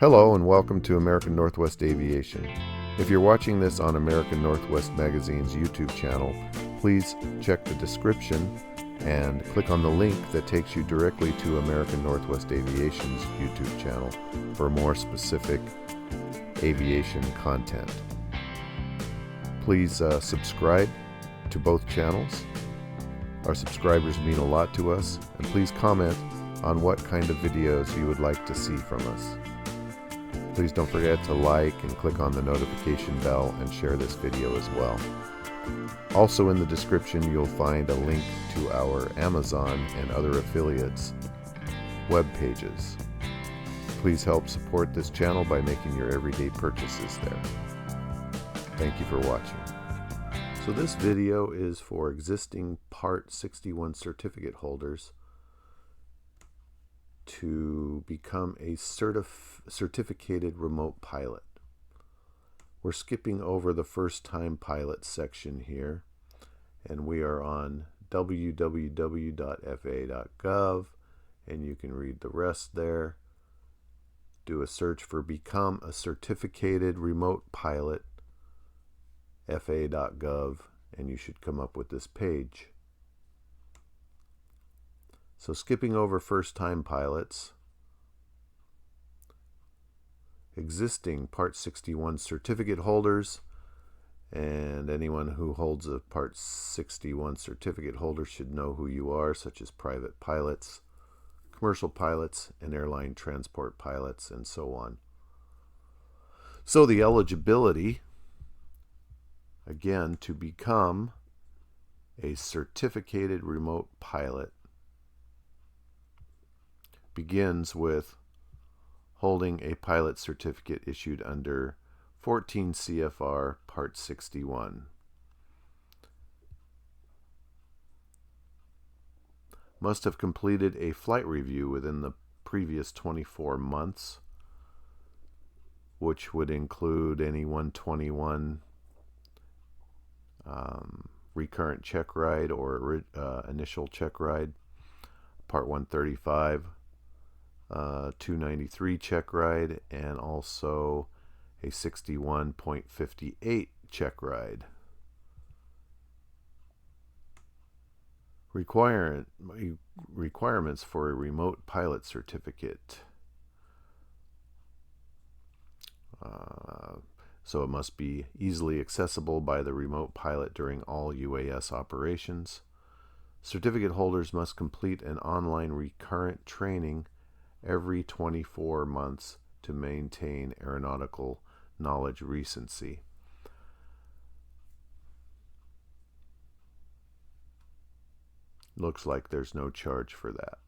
Hello and welcome to American Northwest Aviation. If you're watching this on American Northwest Magazine's YouTube channel, please check the description and click on the link that takes you directly to American Northwest Aviation's YouTube channel for more specific aviation content. Please subscribe to both channels. Our subscribers mean a lot to us, and please comment on what kind of videos you would like to see from us. Please don't forget to like and click on the notification bell and share this video as well. Also in the description you'll find a link to our Amazon and other affiliates web pages. Please help support this channel by making your everyday purchases there. Thank you for watching. So this video is for existing Part 61 certificate holders to become a certificated remote pilot. We're skipping over the first time pilot section here, and we are on www.fa.gov, and you can read the rest there. Do a search for become a certificated remote pilot, fa.gov, and you should come up with this page. So skipping over first-time pilots, existing Part 61 certificate holders, and anyone who holds a Part 61 certificate holder should know who you are, such as private pilots, commercial pilots, and airline transport pilots, and so on. So the eligibility, again, to become a certificated remote pilot begins with holding a pilot certificate issued under 14 CFR Part 61. Must have completed a flight review within the previous 24 months, which would include any 121 recurrent check ride or initial check ride, Part 135, 293 check ride, and also a 61.58 check ride. Requirements for a remote pilot certificate. So it must be easily accessible by the remote pilot during all UAS operations. Certificate holders must complete an online recurrent training every 24 months to maintain aeronautical knowledge recency. Looks like there's no charge for that.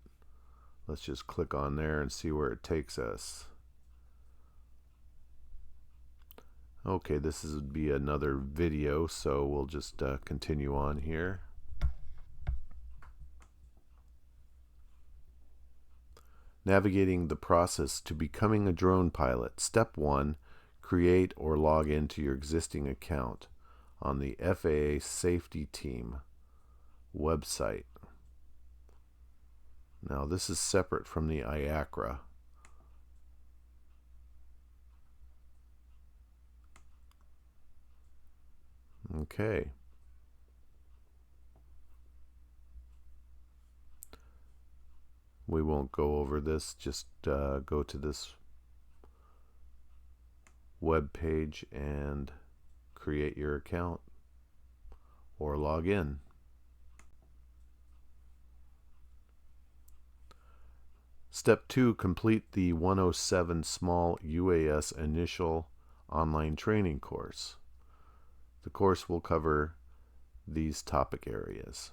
Let's just click on there and see where it takes us. Okay, this would be another video, so we'll just continue on here. Navigating the process to becoming a drone pilot. Step 1, create or log into your existing account on the FAA Safety Team website. Now this is separate from the IACRA. Okay. We won't go over this, just go to this web page and create your account or log in. Step 2, complete the 107 Small UAS Initial Online Training course. The course will cover these topic areas.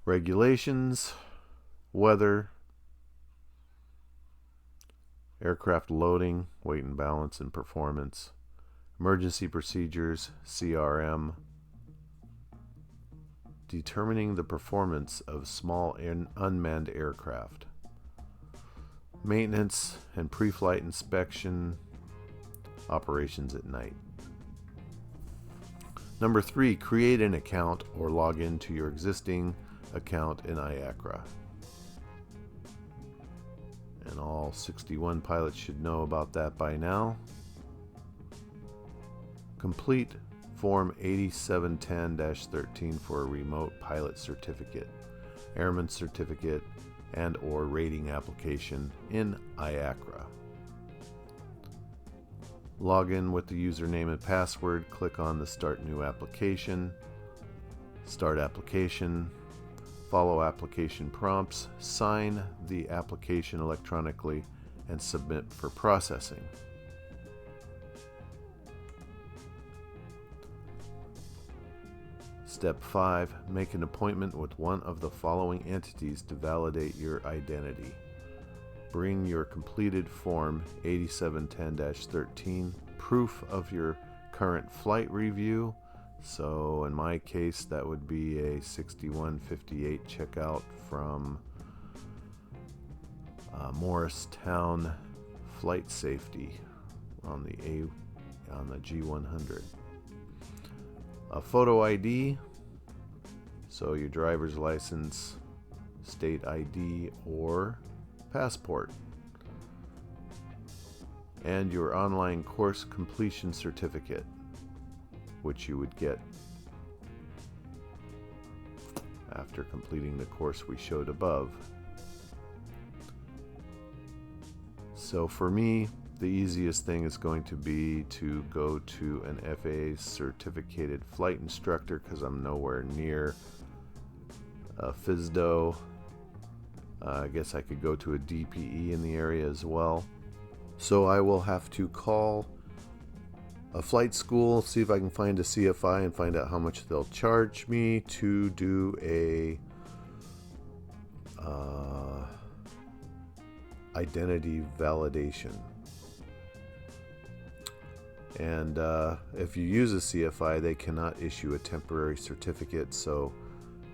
Regulations, weather, aircraft loading, weight and balance and performance, emergency procedures, CRM, determining the performance of small and unmanned aircraft, maintenance and pre-flight inspection, operations at night. Number 3, create an account or log into your existing account in IACRA. And all 61 pilots should know about that by now. Complete Form 8710-13 for a remote pilot certificate, airman certificate, and or rating application in IACRA. Log in with the username and password, click on the Start New Application, Start Application, follow application prompts, sign the application electronically, and submit for processing. Step 5. Make an appointment with one of the following entities to validate your identity. Bring your completed Form 8710-13, proof of your current flight review. So in my case, that would be a 6158 checkout from Morristown FlightSafety on the G100. A photo ID, so your driver's license, state ID, or passport. And your online course completion certificate, which you would get after completing the course we showed above. So for me, the easiest thing is going to be to go to an FAA certificated flight instructor, because I'm nowhere near a FSDO. I guess I could go to a DPE in the area as well. So I will have to call a flight school, see if I can find a CFI and find out how much they'll charge me to do a identity validation. And if you use a CFI, they cannot issue a temporary certificate. So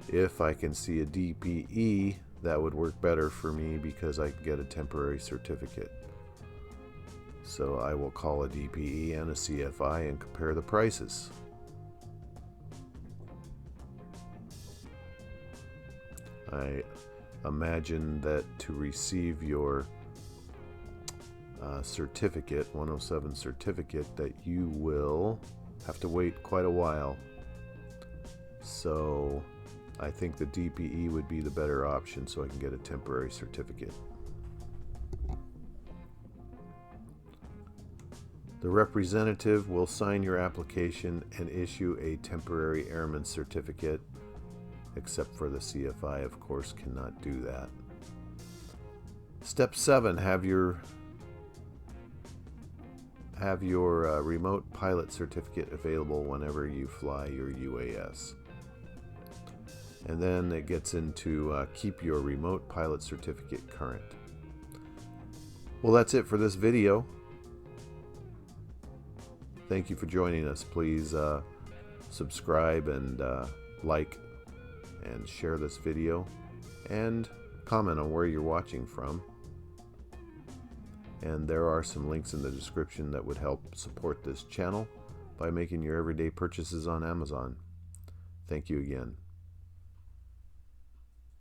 if I can see a DPE, that would work better for me because I can get a temporary certificate. So I will call a DPE and a CFI and compare the prices. I imagine that to receive your certificate, 107 certificate, that you will have to wait quite a while. So I think the DPE would be the better option so I can get a temporary certificate. The representative will sign your application and issue a temporary airman certificate, except for the CFI, of course, cannot do that. Step 7, have your remote pilot certificate available whenever you fly your UAS. And then it gets into keep your remote pilot certificate current. Well, that's it for this video. Thank you for joining us. Please subscribe and like and share this video, and comment on where you're watching from. And there are some links in the description that would help support this channel by making your everyday purchases on Amazon. Thank you again.